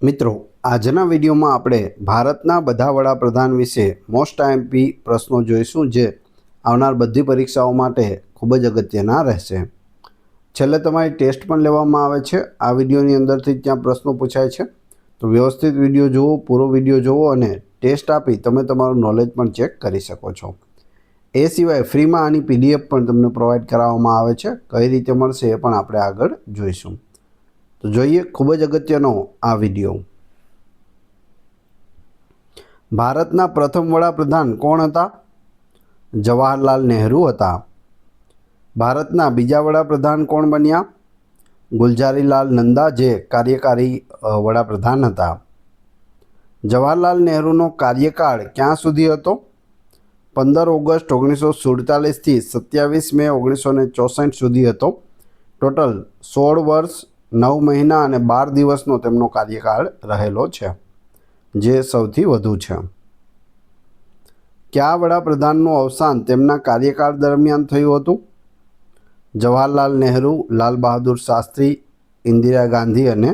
મિત્રો, આજના વિડીયોમાં આપણે ભારતના બધા વડાપ્રધાન વિશે મોસ્ટ આઈએમપી પ્રશ્નો જોઈશું, જે આવનાર બધી પરીક્ષાઓ માટે ખૂબ જ અગત્યના રહેશે. છેલ્લે તમારી ટેસ્ટ પણ લેવામાં આવે છે. આ વિડીયોની અંદરથી ત્યાં પ્રશ્નો પૂછાય છે, તો વ્યવસ્થિત વિડીયો જુઓ, પૂરો વિડીયો જુઓ અને ટેસ્ટ આપી તમે તમારું નોલેજ પણ ચેક કરી શકો છો. એ સિવાય ફ્રીમાં આની પીડીએફ પણ તમને પ્રોવાઈડ કરાવવામાં આવે છે. કઈ રીતે મળશે એ પણ આપણે આગળ જોઈશું. તો જોઈએ ખૂબ જ અગત્યનો આ વિડીયો. ભારતના પ્રથમ વડાપ્રધાન કોણ હતા? જવાહરલાલ નહેરુ હતા. ભારતના બીજા વડાપ્રધાન કોણ બન્યા? ગુલઝારીલાલ નંદા, જે કાર્યકારી વડાપ્રધાન હતા. જવાહરલાલ નહેરુનો કાર્યકાળ ક્યાં સુધી હતો? 15 ઓગસ્ટ 1947 થી 27 મે 1964 સુધી હતો. ટોટલ 16 વર્ષ 9 મહિના અને 12 દિવસનો તેમનો કાર્યકાળ રહેલો છે, જે સૌથી વધુ છે. કયા વડાપ્રધાનનું અવસાન તેમના કાર્યકાળ દરમિયાન થયું હતું? જવાહરલાલ નહેરુ, લાલ બહાદુર શાસ્ત્રી, ઇન્દિરા ગાંધી અને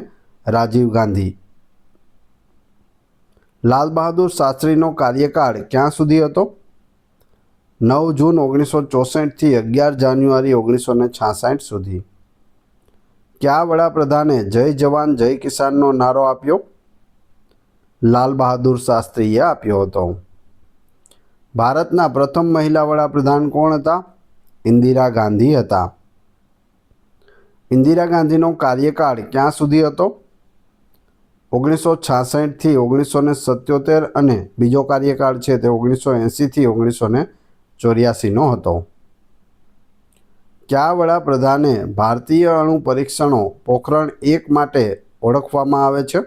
રાજીવ ગાંધી. લાલ બહાદુર શાસ્ત્રીનો કાર્યકાળ ક્યાં સુધી હતો? 9 જૂન 1964 થી 11 જાન્યુઆરી 1966 સુધી. કયા વડાપ્રધાને જય જવાન જય કિસાનનો નારો આપ્યો? લાલ બહાદુર શાસ્ત્રીએ આપ્યો હતો. ભારતના પ્રથમ મહિલા વડાપ્રધાન કોણ હતા? ઇન્દિરા ગાંધી હતા. ઇન્દિરા ગાંધીનો કાર્યકાળ ક્યાં સુધી હતો? 1966 થી 1977 અને બીજો કાર્યકાળ છે તે 1980 થી 1984નો હતો. કયા વડાપ્રધાને ભારતીય અણુ પરીક્ષણો પોખરણ 1 માટે ઓળખવામાં આવે છે?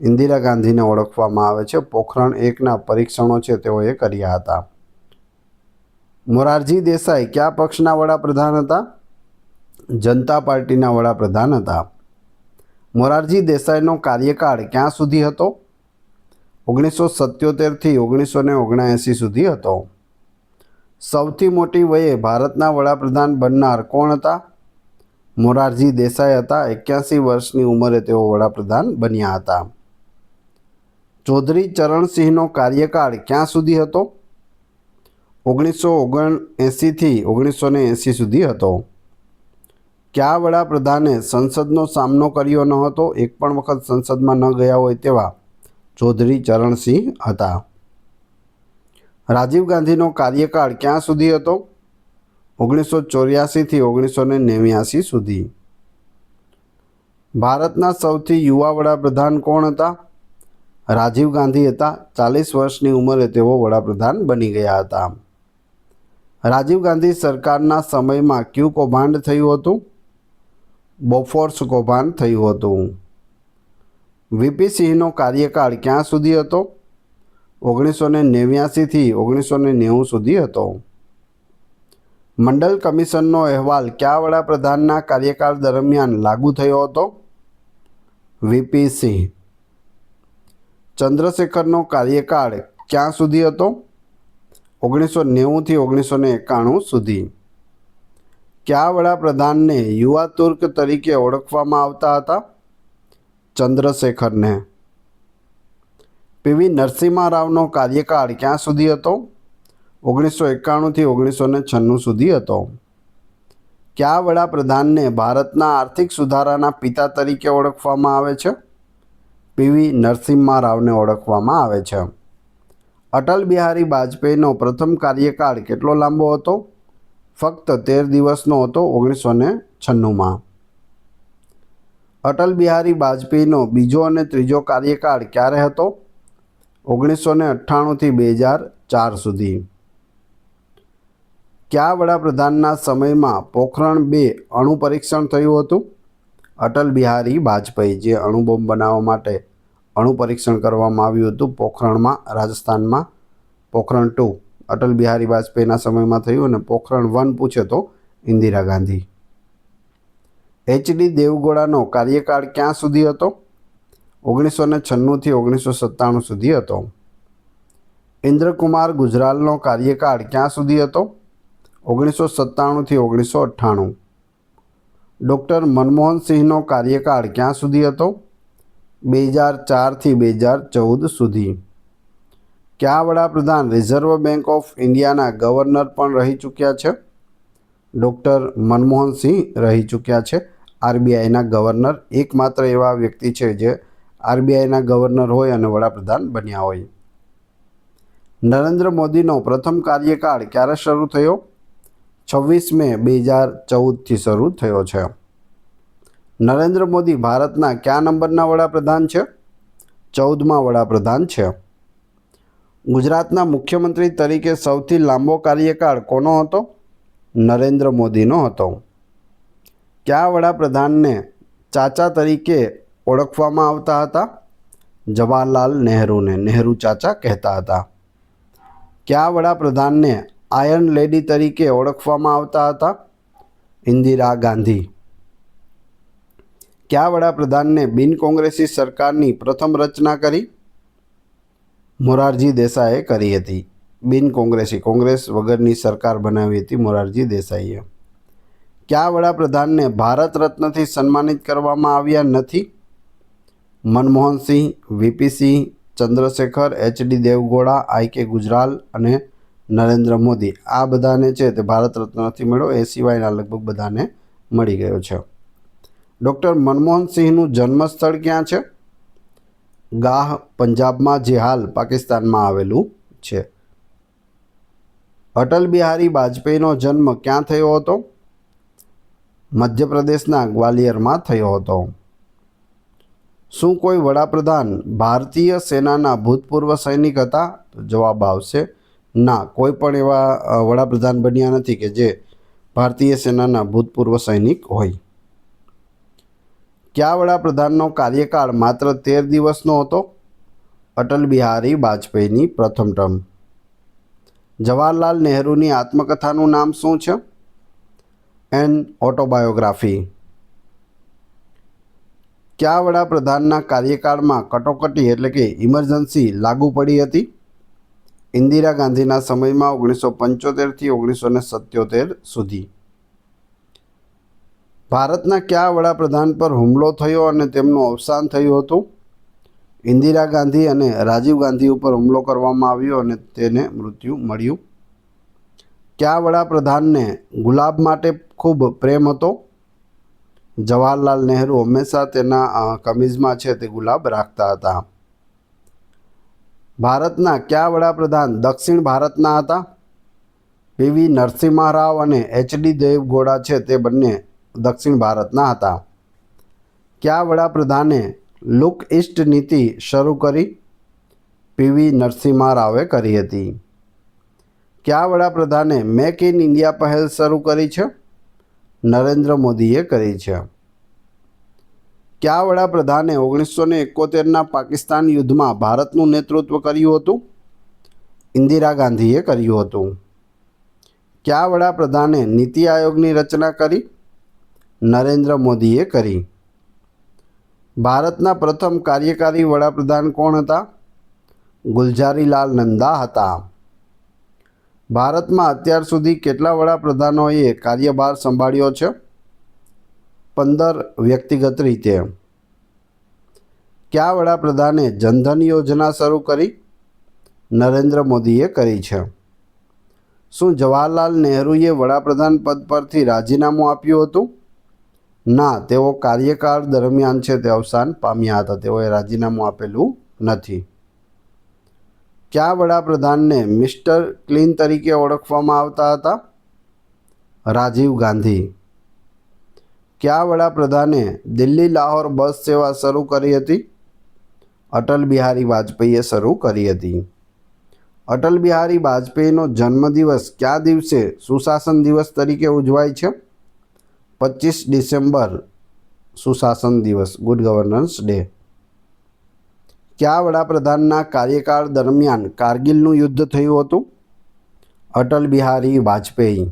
ઇન્દિરા ગાંધીને ઓળખવામાં આવે છે. પોખરણ 1ના પરીક્ષણો છે તેઓએ કર્યા હતા. મોરારજી દેસાઈ કયા પક્ષના વડાપ્રધાન હતા? જનતા પાર્ટીના વડાપ્રધાન હતા. મોરારજી દેસાઈનો કાર્યકાળ ક્યાં સુધી હતો? 1977 થી 1979 સુધી હતો. સૌથી મોટી વયે ભારતના વડાપ્રધાન બનનાર કોણ હતા? મોરારજી દેસાઈ હતા. 81 વર્ષની ઉંમરે તેઓ વડાપ્રધાન બન્યા હતા. ચૌધરી ચરણસિંહનો કાર્યકાળ ક્યાં સુધી હતો? 1979 થી 1980 સુધી હતો. કયા વડાપ્રધાને સંસદનો સામનો કર્યો ન હતો? એક પણ વખત સંસદમાં ન ગયા હોય તેવા ચૌધરી ચરણસિંહ હતા. રાજીવ ગાંધીનો કાર્યકાળ ક્યાં સુધી હતો? 1984 થી 1989 સુધી. ભારતના સૌથી યુવા વડાપ્રધાન કોણ હતા? રાજીવ ગાંધી હતા. 40 વર્ષની ઉંમરે તેઓ વડાપ્રધાન બની ગયા હતા. રાજીવ ગાંધી સરકારના સમયમાં કયું કૌભાંડ થયું હતું? બોફોર્સ કૌભાંડ થયું હતું. વીપી સિંહનો કાર્યકાળ ક્યાં સુધી હતો? 1989 થી 1990 સુધી હતો. મંડલ કમિશનનો અહેવાલ કયા વડાપ્રધાનના કાર્યકાળ દરમિયાન લાગુ થયો હતો? વીપી સિંહ. ચંદ્રશેખરનો કાર્યકાળ ક્યાં સુધી હતો? 1990 થી 1991 સુધી. કયા વડાપ્રધાનને યુવા તુર્ક તરીકે ઓળખવામાં આવતા હતા? ચંદ્રશેખરને. પીવી નરસિમ્હા રાવનો કાર્યકાળ ક્યાં સુધી હતો? 1991 થી 1996 સુધી હતો. કયા વડાપ્રધાનને ભારતના આર્થિક સુધારાના પિતા તરીકે ઓળખવામાં આવે છે? પીવી નરસિમ્હા રાવને ઓળખવામાં આવે છે. અટલ બિહારી વાજપેયીનો પ્રથમ કાર્યકાળ કેટલો લાંબો હતો? ફક્ત 13 દિવસનો હતો 1996માં. અટલ બિહારી વાજપેયીનો બીજો અને ત્રીજો કાર્યકાળ ક્યારે હતો? 1998 થી 2004 સુધી. કયા વડાપ્રધાનના સમયમાં પોખરણ 2 અણુ પરીક્ષણ થયું હતું? અટલ બિહારી વાજપેયી, જે અણુબોમ્બ બનાવવા માટે અણુ પરીક્ષણ કરવામાં આવ્યું હતું પોખરણમાં, રાજસ્થાનમાં. પોખરણ 2 અટલ બિહારી વાજપેયીના સમયમાં થયું અને પોખરણ 1 પૂછે તો ઇન્દિરા ગાંધી. એચડી દેવગૌડાનો કાર્યકાળ ક્યાં સુધી હતો? 1996 થી 1997 સુધી હતો. ઇન્દ્રકુમાર ગુજરાલનો કાર્યકાળ ક્યાં સુધી હતો? 1997 થી 1998. ડૉક્ટર મનમોહન સિંહનો કાર્યકાળ ક્યાં સુધી હતો? 2004થી 2014 સુધી? કયા વડાપ્રધાન રિઝર્વ બેંક ઓફ ઇન્ડિયાના ગવર્નર પણ રહી ચૂક્યા છે? ડૉક્ટર મનમોહન સિંહ રહી ચૂક્યા છે આરબીઆઈના ગવર્નર. એકમાત્ર એવા વ્યક્તિ છે જે આરબીઆઈના ગવર્નર હોય અને વડાપ્રધાન બન્યા હોય. નરેન્દ્ર મોદીનો પ્રથમ કાર્યકાળ ક્યારે શરૂ થયો? 26 મે 2014થી શરૂ થયો છે. નરેન્દ્ર મોદી ભારતના કયા નંબરના વડાપ્રધાન છે? 14મા વડાપ્રધાન છે. ગુજરાતના મુખ્યમંત્રી તરીકે સૌથી લાંબો કાર્યકાળ કોનો હતો? નરેન્દ્ર મોદીનો હતો. કયા વડાપ્રધાનને ચાચા તરીકે ઓળખવામાં આવતા હતા? જવાહરલાલ નહેરુને નહેરુ ચાચા કહેતા હતા. કયા વડાપ્રધાનને આયર્ન લેડી તરીકે ઓળખવામાં આવતા હતા? ઇન્દિરા ગાંધી. કયા વડાપ્રધાનને બિન કોંગ્રેસી સરકારની પ્રથમ રચના કરી? મોરારજી દેસાઈએ કરી હતી. બિન કોંગ્રેસી કોંગ્રેસ વગરની સરકાર બનાવી હતી મોરારજી દેસાઈએ. કયા વડાપ્રધાનને ભારત રત્નથી સન્માનિત કરવામાં આવ્યા નથી? મનમોહન સિંહ, વીપી સિંહ, ચંદ્રશેખર, એચડી દેવગૌડા, આઈ.કે. ગુજરાલ અને નરેન્દ્ર મોદી. આ બધાને છે તે ભારત રત્ન નથી મળ્યો. એ સિવાયના લગભગ બધાને મળી ગયો છે. ડૉક્ટર મનમોહન સિંહનું જન્મસ્થળ ક્યાં છે? ગાહ, પંજાબમાં, જે હાલ પાકિસ્તાનમાં આવેલું છે. અટલ બિહારી વાજપેયીનો જન્મ ક્યાં થયો હતો? મધ્યપ્રદેશના ગ્વાલિયરમાં થયો હતો. શું કોઈ વડાપ્રધાન ભારતીય સેનાના ભૂતપૂર્વ સૈનિક હતા? તો જવાબ આવશે ના. કોઈ પણ એવા વડાપ્રધાન બન્યા નથી કે જે ભારતીય સેનાના ભૂતપૂર્વ સૈનિક હોય. કયા વડાપ્રધાનનો કાર્યકાળ માત્ર 13 દિવસનો હતો? અટલ બિહારી વાજપેયીની પ્રથમ ટર્મ. જવાહરલાલ નહેરુની આત્મકથાનું નામ શું છે? An autobiography. કયા વડાપ્રધાનના કાર્યકાળમાં કટોકટી એટલે કે ઇમરજન્સી લાગુ પડી હતી? ઇન્દિરા ગાંધીના સમયમાં 1975થી 1977 સુધી. ભારતના કયા વડાપ્રધાન પર હુમલો થયો અને તેમનું અવસાન થયું હતું? ઇન્દિરા ગાંધી અને રાજીવ ગાંધી ઉપર હુમલો કરવામાં આવ્યો અને તેને મૃત્યુ મળ્યું. કયા વડાપ્રધાનને ગુલાબ માટે ખૂબ પ્રેમ હતો? જવાહરલાલ નહેરુ હંમેશા તેના કમીઝમાં છે તે ગુલાબ રાખતા હતા. ભારતના કયા વડાપ્રધાન દક્ષિણ ભારતના હતા? પીવી નરસિમ્હા રાવ અને એચડી દેવગૌડા છે તે બંને દક્ષિણ ભારતના હતા. કયા વડાપ્રધાને લુક ઇસ્ટ નીતિ શરૂ કરી? પીવી નરસિમ્હા રાવે કરી હતી. કયા વડાપ્રધાને મેક ઇન ઇન્ડિયા પહેલ શરૂ કરી છે? નરેન્દ્ર મોદીએ કરી છે. કયા વડાપ્રધાને 1971ના પાકિસ્તાન યુદ્ધમાં ભારતનું નેતૃત્વ કર્યું હતું? ઇન્દિરા ગાંધીએ કર્યું હતું. કયા વડાપ્રધાને નીતિ આયોગની રચના કરી? નરેન્દ્ર મોદીએ કરી. ભારતના પ્રથમ કાર્યકારી વડાપ્રધાન કોણ હતા? ગુલઝારીલાલ નંદા હતા. ભારતમાં અત્યાર સુધી કેટલા વડાપ્રધાનોએ કાર્યભાર સંભાળ્યો છે? 15 વ્યક્તિગત રીતે. કયા વડાપ્રધાને જનધન યોજના શરૂ કરી? નરેન્દ્ર મોદીએ કરી છે. શું જવાહરલાલ નહેરુએ વડાપ્રધાન પદ પરથી રાજીનામું આપ્યું હતું? ના, તેઓ કાર્યકાળ દરમિયાન છે તે અવસાન પામ્યા હતા. તેઓએ રાજીનામું આપેલું નથી. કયા વડાપ્રધાનને મિસ્ટર ક્લીન તરીકે ઓળખવામાં આવતા હતા? રાજીવ ગાંધી. કયા વડાપ્રધાને દિલ્હી લાહોર બસ સેવા શરૂ કરી હતી? અટલ બિહારી વાજપેયીએ શરૂ કરી હતી. અટલ બિહારી વાજપેયીનો જન્મદિવસ કયા દિવસે સુશાસન દિવસ તરીકે ઉજવાય છે? 25 ડિસેમ્બર સુશાસન દિવસ, ગુડ ગવર્નન્સ ડે. કયા વડાપ્રધાનના કાર્યકાળ દરમિયાન કારગિલનું યુદ્ધ થયું હતું? અટલ બિહારી વાજપેયી.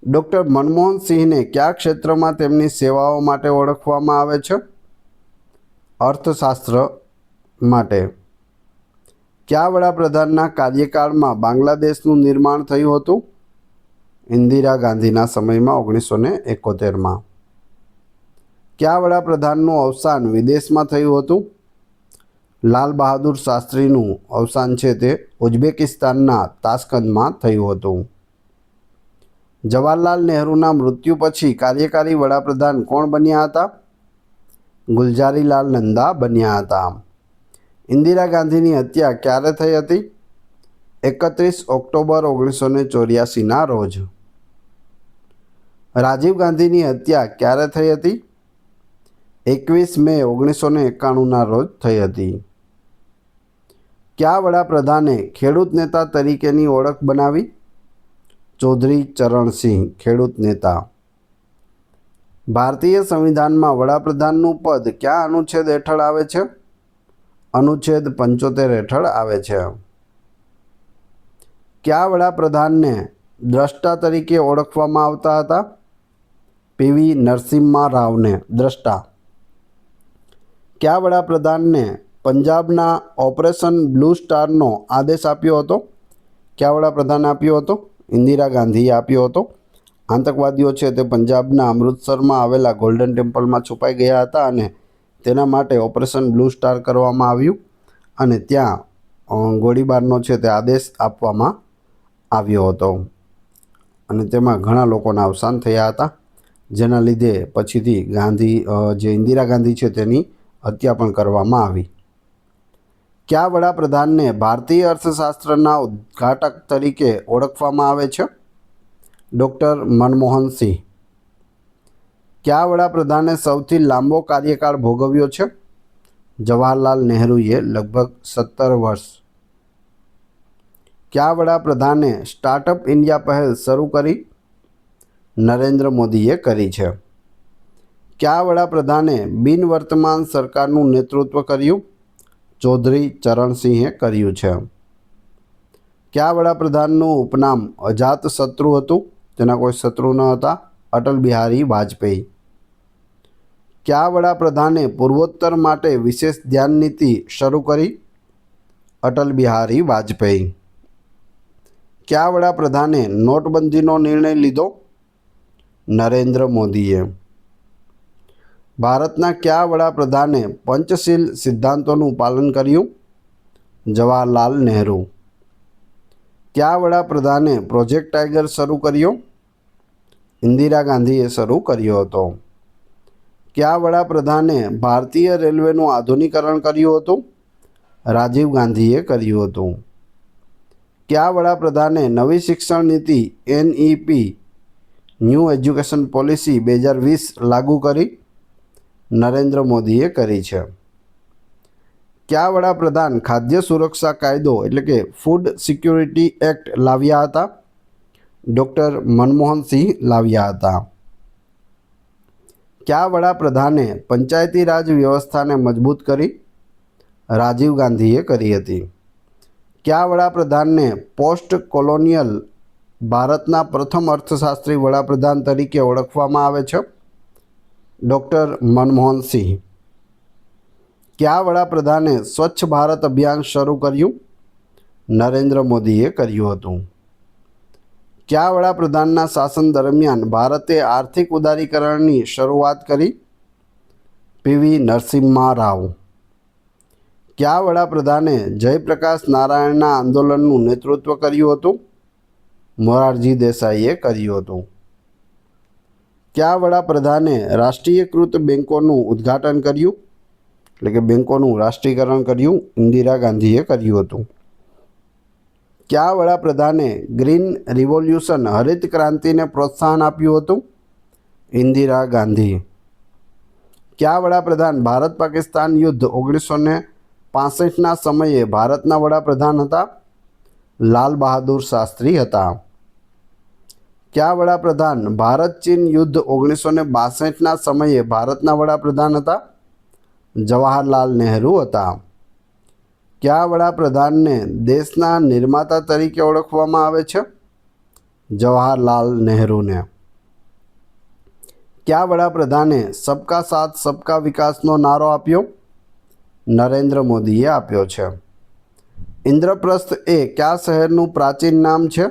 ડૉક્ટર મનમોહન સિંહને કયા ક્ષેત્રમાં તેમની સેવાઓ માટે ઓળખવામાં આવે છે? અર્થશાસ્ત્ર માટે. કયા વડાપ્રધાનના કાર્યકાળમાં બાંગ્લાદેશનું નિર્માણ થયું હતું? ઇન્દિરા ગાંધીના સમયમાં 1971માં. કયા વડાપ્રધાનનું અવસાન વિદેશમાં થયું હતું? લાલ બહાદુર શાસ્ત્રીનું અવસાન છે તે ઉઝબેકિસ્તાનના તાશ્કંદમાં થયું હતું. જવાહરલાલ નહેરુના મૃત્યુ પછી કાર્યકારી વડાપ્રધાન કોણ બન્યા હતા? ગુલઝારીલાલ નંદા બન્યા હતા. ઇન્દિરા ગાંધીની હત્યા ક્યારે થઈ હતી? 31 ઓક્ટોબર 1984ના રોજ. રાજીવ ગાંધીની હત્યા ક્યારે થઈ હતી? 21 મે 1991ના રોજ થઈ હતી. કયા વડાપ્રધાને ખેડૂત નેતા તરીકેની ઓળખ બનાવી? ચૌધરી ચરણસિંહ, ખેડૂત નેતા. ભારતીય સંવિધાનમાં વડાપ્રધાનનું પદ કયા અનુચ્છેદ હેઠળ આવે છે? અનુચ્છેદ 75 હેઠળ આવે છે. કયા વડાપ્રધાનને દ્રષ્ટા તરીકે ઓળખવામાં આવતા હતા? પીવી નરસિમ્હા રાવને દ્રષ્ટા. કયા વડાપ્રધાનને પંજાબના ઓપરેશન બ્લુ સ્ટારનો આદેશ આપ્યો હતો? કયા વડાપ્રધાને આપ્યો હતો? ઇન્દિરા ગાંધીએ આપ્યો હતો. આતંકવાદીઓ છે તે પંજાબના અમૃતસરમાં આવેલા ગોલ્ડન ટેમ્પલમાં છુપાઈ ગયા હતા અને તેના માટે ઓપરેશન બ્લુ સ્ટાર કરવામાં આવ્યું અને ત્યાં ગોળીબારનો છે તે આદેશ આપવામાં આવ્યો હતો અને તેમાં ઘણા લોકોના અવસાન થયા હતા, જેના લીધે પછીથી જે ઇન્દિરા ગાંધી છે તેની હત્યા પણ કરવામાં આવી. કયા વડાપ્રધાનને ભારતીય અર્થશાસ્ત્રના ઉદ્ઘાટક તરીકે ઓળખવામાં આવે છે? ડૉક્ટર મનમોહન સિંહ. કયા વડાપ્રધાને સૌથી લાંબો કાર્યકાળ ભોગવ્યો છે? જવાહરલાલ નહેરુએ લગભગ 17 વર્ષ. કયા વડાપ્રધાને સ્ટાર્ટઅપ ઇન્ડિયા પહેલ શરૂ કરી? નરેન્દ્ર મોદીએ કરી છે. કયા વડાપ્રધાને બિનવર્તમાન સરકારનું નેતૃત્વ કર્યું? ચૌધરી ચરણસિંહે કર્યું છે. કયા વડાપ્રધાનનું ઉપનામ અજાતશત્રુ હતું? તેના કોઈ શત્રુ ન હતા. અટલ બિહારી વાજપેયી. કયા વડાપ્રધાને પૂર્વોત્તર માટે વિશેષ ધ્યાન નીતિ શરૂ કરી? અટલ બિહારી વાજપેયી. કયા વડાપ્રધાને નોટબંધીનો નિર્ણય લીધો? નરેન્દ્ર મોદીએ. ભારતના કયા વડાપ્રધાને પંચશીલ સિદ્ધાંતોનું પાલન કર્યું? જવાહરલાલ નહેરુ. કયા વડાપ્રધાને પ્રોજેક્ટ ટાઈગર શરૂ કર્યો? ઇન્દિરા ગાંધીએ શરૂ કર્યો હતો. કયા વડાપ્રધાને ભારતીય રેલવેનું આધુનિકરણ કર્યું હતું? રાજીવ ગાંધીએ કર્યું હતું. કયા વડાપ્રધાને નવી શિક્ષણ નીતિ NEP ન્યૂ એજ્યુકેશન પોલિસી 2020 લાગુ કરી? નરેન્દ્ર મોદીએ કરી છે. કયા વડાપ્રધાન ખાદ્ય સુરક્ષા કાયદો એટલે કે ફૂડ સિક્યુરિટી એક્ટ લાવ્યા હતા? ડૉક્ટર મનમોહન સિંહ લાવ્યા હતા. કયા વડાપ્રધાને પંચાયતી રાજ વ્યવસ્થાને મજબૂત કરી? રાજીવ ગાંધીએ કરી હતી. કયા વડાપ્રધાનને પોસ્ટ કોલોનિયલ ભારતના પ્રથમ અર્થશાસ્ત્રી વડાપ્રધાન તરીકે ઓળખવામાં આવે છે? ડૉક્ટર મનમોહન સિંહ. કયા વડાપ્રધાને સ્વચ્છ ભારત અભિયાન શરૂ કર્યું? નરેન્દ્ર મોદીએ કર્યું હતું. કયા વડાપ્રધાનના શાસન દરમિયાન ભારતે આર્થિક ઉદારીકરણની શરૂઆત કરી? પીવી નરસિમ્હા રાવ. કયા વડાપ્રધાને જયપ્રકાશ નારાયણના આંદોલનનું નેતૃત્વ કર્યું હતું? મોરારજી દેસાઈએ કર્યું હતું. કયા વડાપ્રધાને રાષ્ટ્રીયકૃત બેન્કોનું ઉદ્ઘાટન કર્યું એટલે કે બેન્કોનું રાષ્ટ્રીયકરણ કર્યું? ઇન્દિરા ગાંધીએ કર્યું હતું. કયા વડાપ્રધાને ગ્રીન રિવોલ્યુશન હરિત ક્રાંતિને પ્રોત્સાહન આપ્યું હતું? ઇન્દિરા ગાંધી. કયા વડાપ્રધાન ભારત પાકિસ્તાન યુદ્ધ 1965ના સમયે ભારતના વડાપ્રધાન હતા? લાલ બહાદુર શાસ્ત્રી હતા. કયા વડાપ્રધાન ભારત ચીન યુદ્ધ 1962ના સમયે ભારતના વડાપ્રધાન હતા? જવાહરલાલ નહેરુ હતા. કયા વડાપ્રધાનને દેશના નિર્માતા તરીકે ઓળખવામાં આવે છે? જવાહરલાલ નહેરુને. કયા વડાપ્રધાને સબકા સાથ સબકા વિકાસનો નારો આપ્યો? નરેન્દ્ર મોદીએ આપ્યો છે. ઇન્દ્રપ્રસ્થ એ કયા શહેરનું પ્રાચીન નામ છે?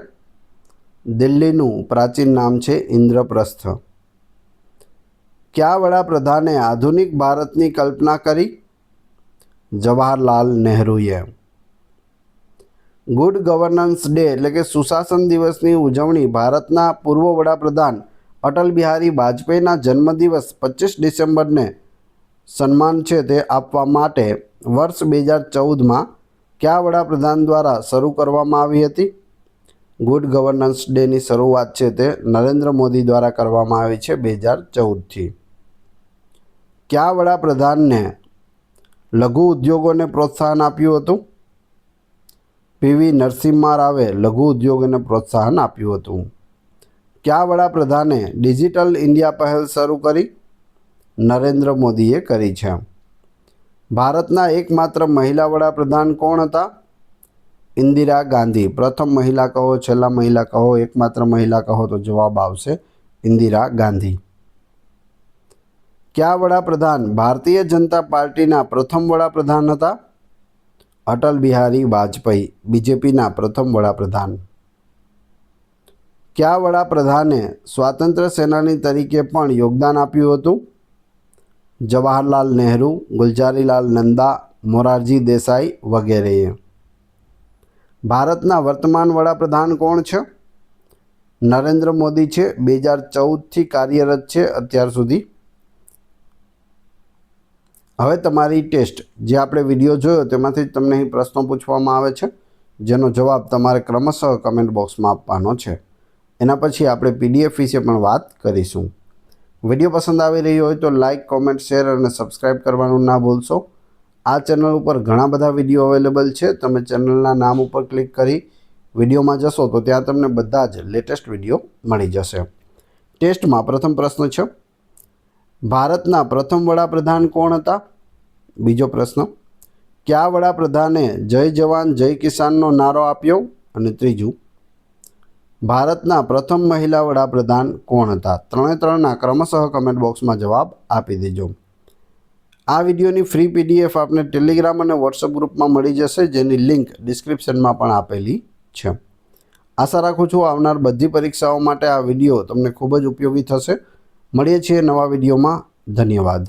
દિલ્હીનું પ્રાચીન નામ છે ઇન્દ્રપ્રસ્થ. કયા વડાપ્રધાને આધુનિક ભારતની કલ્પના કરી? જવાહરલાલ નહેરુએ. ગુડ ગવર્નન્સ ડે એટલે કે સુશાસન દિવસની ઉજવણી ભારતના પૂર્વ વડાપ્રધાન અટલ બિહારી વાજપેયીના જન્મદિવસ 25 ડિસેમ્બરને સન્માન છે તે આપવા માટે વર્ષ 2014માં કયા વડાપ્રધાન દ્વારા શરૂ કરવામાં આવી હતી? ગુડ ગવર્નન્સ ડેની શરૂઆત છે તે નરેન્દ્ર મોદી દ્વારા કરવામાં આવી છે 2014થી. કયા વડાપ્રધાનને લઘુ ઉદ્યોગોને પ્રોત્સાહન આપ્યું હતું? પીવી નરસિમ્હા રાવે લઘુ ઉદ્યોગોને પ્રોત્સાહન આપ્યું હતું. કયા વડાપ્રધાને ડિજિટલ ઇન્ડિયા પહેલ શરૂ કરી? નરેન્દ્ર મોદીએ કરી છે. ભારતના એકમાત્ર મહિલા વડાપ્રધાન કોણ હતા? ઇન્દિરા ગાંધી. પ્રથમ મહિલા કહો, છેલ્લા મહિલા કહો, એકમાત્ર મહિલા કહો તો જવાબ આવશે ઇન્દિરા ગાંધી. કયા વડાપ્રધાન ભારતીય જનતા પાર્ટીના પ્રથમ વડાપ્રધાન હતા? અટલ બિહારી વાજપેયી, બીજેપીના પ્રથમ વડાપ્રધાન. કયા વડાપ્રધાને સ્વાતંત્ર્ય સેનાની તરીકે પણ યોગદાન આપ્યું હતું? જવાહરલાલ નહેરુ, ગુલઝારીલાલ નંદા, મોરારજી દેસાઈ વગેરેએ. ભારતના વર્તમાન વડાપ્રધાન કોણ છે? નરેન્દ્ર મોદી છે. 2014થી કાર્યરત છે અત્યાર સુધી. હવે તમારી ટેસ્ટ, જે આપણે વિડીયો જોયો તેમાંથી તમને અહીં પ્રશ્નો પૂછવામાં આવે છે, જેનો જવાબ તમારે ક્રમશઃ કમેન્ટ બોક્સમાં આપવાનો છે. એના પછી આપણે PDF વિશે પણ વાત કરીશું. વિડીયો પસંદ આવી રહ્યો હોય તો લાઇક, કોમેન્ટ, શેર અને સબસ્ક્રાઈબ કરવાનું ના ભૂલશો. આ ચેનલ ઉપર ઘણા બધા વિડીયો અવેલેબલ છે. તમે ચેનલના નામ ઉપર ક્લિક કરી વિડીયોમાં જશો તો ત્યાં તમને બધા જ લેટેસ્ટ વિડીયો મળી જશે. ટેસ્ટમાં પ્રથમ પ્રશ્ન છે, ભારતના પ્રથમ વડાપ્રધાન કોણ હતા? બીજો પ્રશ્ન, કયા વડાપ્રધાને જય જવાન જય કિસાનનો નારો આપ્યો? અને ત્રીજું, ભારતના પ્રથમ મહિલા વડાપ્રધાન કોણ હતા? ત્રણેના ક્રમશઃ કમેન્ટ બોક્સમાં જવાબ આપી દેજો. આ વિડીયોની ફ્રી PDF આપને ટેલિગ્રામ અને વોટ્સઅપ ગ્રુપમાં મળી જશે, જેની લિંક ડિસ્ક્રિપ્શનમાં પણ આપેલી છે. આશા રાખું છું આવનાર બધી પરીક્ષાઓ માટે આ વિડીયો તમને ખૂબ જ ઉપયોગી થશે. મળીએ છીએ નવા વિડીયોમાં. ધન્યવાદ.